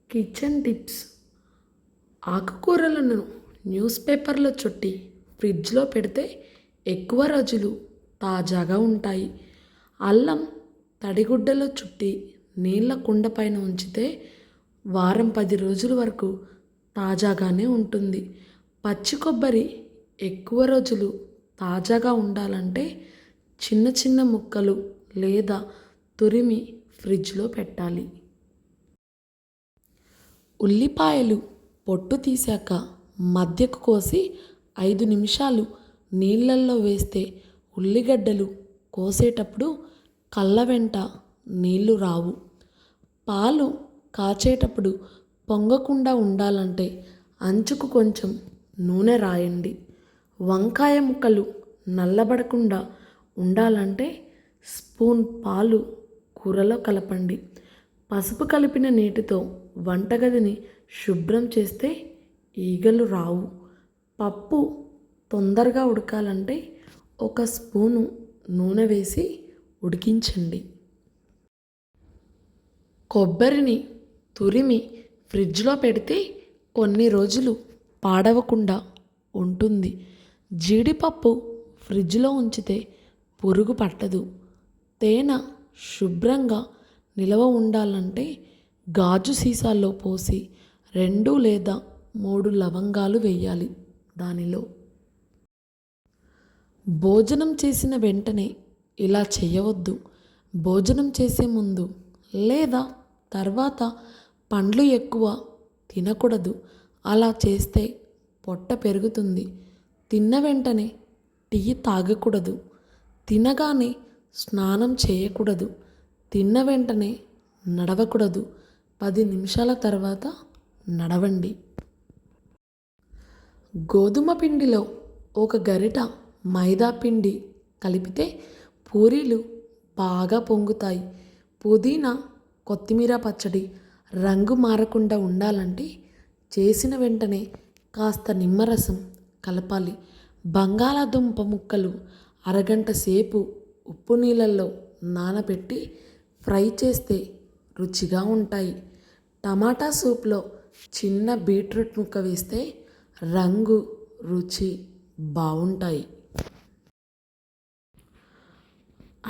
Kitchen tips. ఆకుకూరలను news పేపర్లో చుట్టి ఫ్రిడ్జ్లో పెడితే ఎక్కువ రోజులు తాజాగా ఉంటాయి. అల్లం తడిగుడ్డలో చుట్టి నీళ్ళ కుండ పైన ఉంచితే వారం 10 రోజుల వరకు తాజాగానే ఉంటుంది. పచ్చి కొబ్బరి ఎక్కువ రోజులు తాజాగా ఉండాలంటే చిన్న చిన్న ముక్కలు లేదా తురిమి ఫ్రిడ్జ్లో పెట్టాలి. ఉల్లిపాయలు పొట్టు తీశాక మధ్యకు కోసి 5 నిమిషాలు నీళ్ళల్లో వేస్తే ఉల్లిగడ్డలు కోసేటప్పుడు కళ్ళ వెంట నీళ్లు రావు. పాలు కాచేటప్పుడు పొంగకుండా ఉండాలంటే అంచుకు కొంచెం నూనె రాయండి. వంకాయ ముక్కలు నల్లబడకుండా ఉండాలంటే స్పూన్ పాలు కూరలో కలపండి. పసుపు కలిపిన నీటితో వంటగదిని శుభ్రం చేస్తే ఈగలు రావు. పప్పు తొందరగా ఉడకాలంటే 1 స్పూను నూనె వేసి ఉడికించండి. కొబ్బరిని తురిమి ఫ్రిడ్జ్లో పెడితే కొన్ని రోజులు పాడవకుండా ఉంటుంది. జీడిపప్పు ఫ్రిడ్జ్లో ఉంచితే పురుగు పట్టదు. తేనె శుభ్రంగా నిలవ ఉండాలంటే గాజు సీసాల్లో పోసి 2 లేదా 3 లవంగాలు వేయాలి. దానిలో భోజనం చేసిన వెంటనే ఇలా చేయవద్దు. భోజనం చేసే ముందు లేదా తర్వాత పండ్లు ఎక్కువ తినకూడదు. అలా చేస్తే పొట్ట పెరుగుతుంది. తిన్న వెంటనే టీ తాగకూడదు. తినగానే స్నానం చేయకూడదు. తిన్న వెంటనే నడవకూడదు. 10 నిమిషాల తర్వాత నడవండి. గోధుమ పిండిలో 1 గరిట మైదా పిండి కలిపితే పూరీలు బాగా పొంగుతాయి. పుదీనా కొత్తిమీర పచ్చడి రంగు మారకుండా ఉండాలంటే చేసిన వెంటనే కాస్త నిమ్మరసం కలపాలి. బంగాళాదుంప ముక్కలు అరగంట సేపు ఉప్పు నీళ్ళల్లో నానబెట్టి ఫ్రై చేస్తే రుచిగా ఉంటాయి. టమాటా సూప్లో చిన్న బీట్రూట్ ముక్క వేస్తే రంగు రుచి బాగుంటాయి.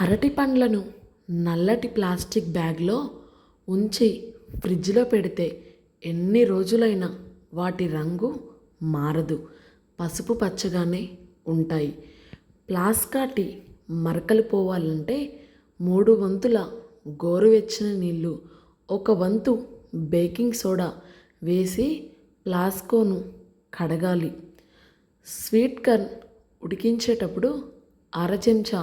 అరటి పండ్లను నల్లటి ప్లాస్టిక్ బ్యాగ్లో ఉంచి ఫ్రిడ్జ్లో పెడితే ఎన్ని రోజులైనా వాటి రంగు మారదు. పసుపు పచ్చగానే ఉంటాయి. ప్లాస్కాటి మరకలు పోవాలంటే 3 వంతుల గోరువెచ్చని నీళ్ళు 1 వంతు బేకింగ్ సోడా వేసి ప్లాస్కోను కడగాలి. స్వీట్ కార్న్ ఉడికించేటప్పుడు 1/2 చెంచా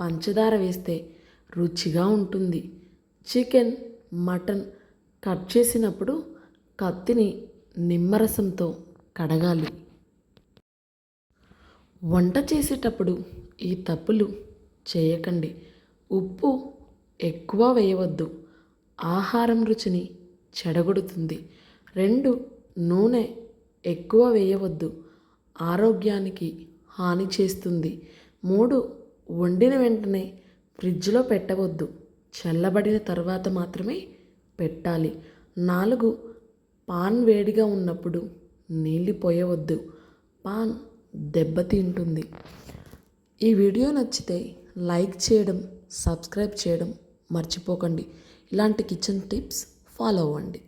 పంచదార వేస్తే రుచిగా ఉంటుంది. చికెన్ మటన్ కట్ చేసినప్పుడు కత్తిని నిమ్మరసంతో కడగాలి. వంట చేసేటప్పుడు ఈ తప్పులు చేయకండి. ఉప్పు ఎక్కువ వేయవద్దు. ఆహారం రుచిని చెడగొడుతుంది. 2 నూనె ఎక్కువ వేయవద్దు. ఆరోగ్యానికి హాని చేస్తుంది. 3 వండిన వెంటనే ఫ్రిడ్జ్లో పెట్టవద్దు. చల్లబడిన తర్వాత మాత్రమే పెట్టాలి. 4 పాన్ వేడిగా ఉన్నప్పుడు నీళ్ళు పోయవద్దు. పాన్ దెబ్బతింటుంది. ఈ వీడియో నచ్చితే లైక్ చేయడం, సబ్స్క్రైబ్ చేయడం మర్చిపోకండి. ఇలాంటి కిచెన్ టిప్స్ ఫాలో అవ్వండి.